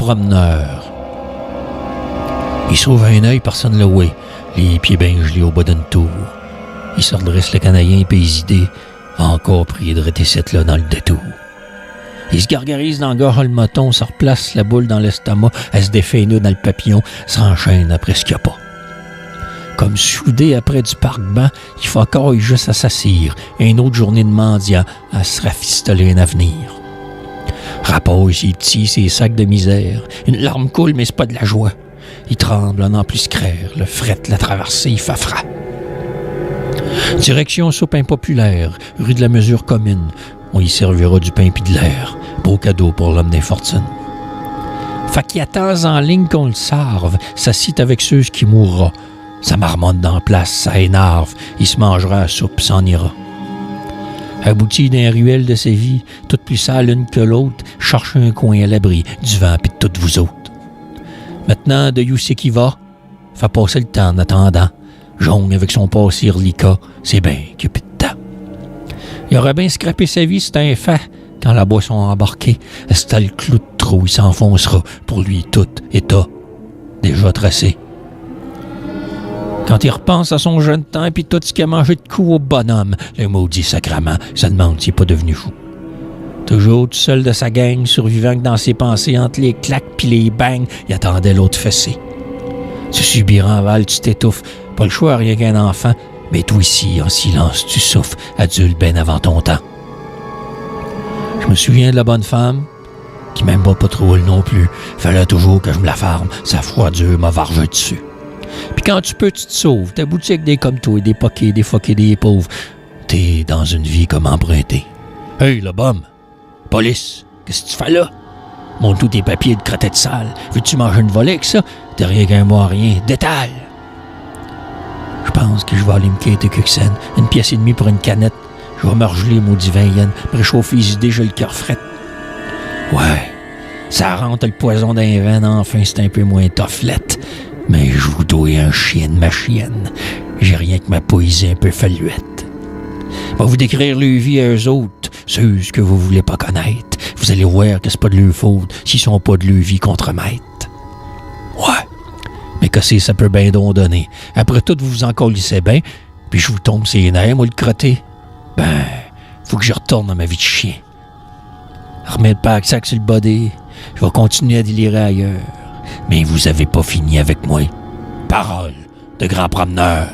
promeneur. Il sauve un œil, personne ne le voit, les pieds bien gelés au bas d'une tour. Il se redresse le canadien et les idées, encore prié de rester cette là dans le détour. Il se gargarise dans le gorge le moton, se replace la boule dans l'estomac, elle se défait nous dans le papillon, s'enchaîne après ce qu'il n'y a pas. Comme soudé après du parc-banc, il faut encore juste à s'assire, et une autre journée de mendiant à se rafistoler un avenir. Rapport ici petit, ses sacs de misère. Une larme coule, mais c'est pas de la joie. Il tremble en n'en plus crère, le fret l'a traversé, il fafra. Direction soupe impopulaire, rue de la mesure commune. On y servira du pain pis de l'air. Beau cadeau pour l'homme d'infortune. Fait qu'il y a temps en ligne qu'on le serve, ça cite avec ceux qui mourra. Ça marmonne dans la place, ça énerve, il se mangera la soupe, s'en ira. Abouti d'un ruelle de ses vies, toutes plus sales l'une que l'autre, cherche un coin à l'abri du vent pis de toutes vous autres. Maintenant, de Youssé qui va, fait passer le temps en attendant. Jongle avec son passé reliquat, c'est bien qu'il n'y a plus de temps. Il aurait bien scrappé sa vie, c'est un fait. Quand la boisson embarquée, c'était le clou de trou, il s'enfoncera pour lui tout état déjà tracé. Quand il repense à son jeune temps et puis tout ce qu'il a mangé de coups au bonhomme, le maudit sacrement, ça demande s'il n'est pas devenu fou. Toujours tout seul de sa gang, survivant que dans ses pensées, entre les claques puis les bangs, il attendait l'autre fessé. Tu subis en val, tu t'étouffes, pas le choix, rien qu'un enfant, mais toi ici, en silence, tu souffres, adulte ben avant ton temps. Je me souviens de la bonne femme, qui m'aime pas trop elle non plus, fallait toujours que je me la ferme, sa froidure m'a vargé dessus. Puis quand tu peux, tu te sauves. Ta boutique des comme toi, des poquets, des foquets, des pauvres. T'es dans une vie comme empruntée. Hey, le bum! Police! Qu'est-ce que tu fais là? Montre tous tes papiers de crotette sale. Veux-tu manger une volée avec ça? T'as rien qu'un mot à rien. Détail! Je pense que je vais aller me quitter Cuxen. Une pièce et demie pour une canette. Je vais me regeler, maudit vin yen. Me réchauffer les idées, j'ai le cœur fret. Ouais, ça rentre le poison d'un veine. Enfin, c'est un peu moins toughlette. Mais je vous dois un chien de ma chienne. J'ai rien que ma poésie un peu falluette. Va vous décrire leur vie à eux autres, ceux que vous voulez pas connaître. Vous allez voir que c'est pas de leur faute s'ils sont pas de leur vie contre-maître. Ouais, mais que c'est, ça peut bien donc donner. Après tout, vous vous en colissez bien, puis je vous tombe ses nerfs, moi le crotté. Ben, faut que je retourne à ma vie de chien. Remets le pack-sac sur le body. Je vais continuer à délirer ailleurs. Mais vous avez pas fini avec moi. Parole de grand promeneur.